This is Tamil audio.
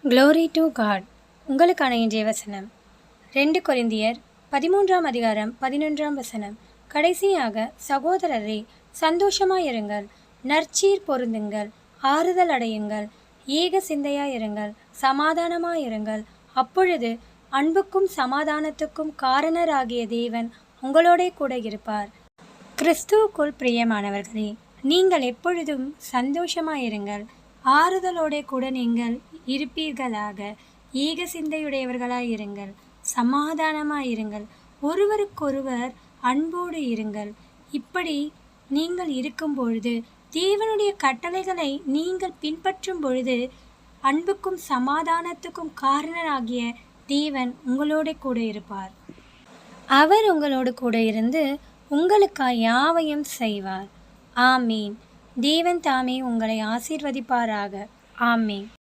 Glory to God. உங்களுக்கான இன்றைய வசனம் 2 கொரிந்தியர் 13ஆம் அதிகாரம் 11ஆம் வசனம். கடைசியாக சகோதரரே, சந்தோஷமாயிருங்கள், நற்சீர் பொருந்துங்கள், ஆறுதல் அடையுங்கள், ஏக சிந்தையாயிருங்கள், சமாதானமாயிருங்கள். அப்பொழுது அன்புக்கும் சமாதானத்துக்கும் காரணராகிய தேவன் உங்களோடே கூட இருப்பார். கிறிஸ்துவுக்குள் பிரியமானவர்களே, நீங்கள் எப்பொழுதும் சந்தோஷமாயிருங்கள், ஆறுதலோடே கூட நீங்கள் இருப்பீர்களாக. ஏக சிந்தையுடையவர்களாயிருங்கள், சமாதானமாயிருங்கள், ஒருவருக்கொருவர் அன்போடு இருங்கள். இப்படி நீங்கள் இருக்கும் பொழுது, தேவனுடைய கட்டளைகளை நீங்கள் பின்பற்றும் பொழுது, அன்புக்கும் சமாதானத்துக்கும் காரணராகிய தேவன் உங்களோட கூட இருப்பார். அவர் உங்களோடு கூட இருந்து உங்களுக்காய் யாவையும் செய்வார். ஆமீன். தேவன் தாமே உங்களை ஆசீர்வதிப்பாராக. ஆமீன்.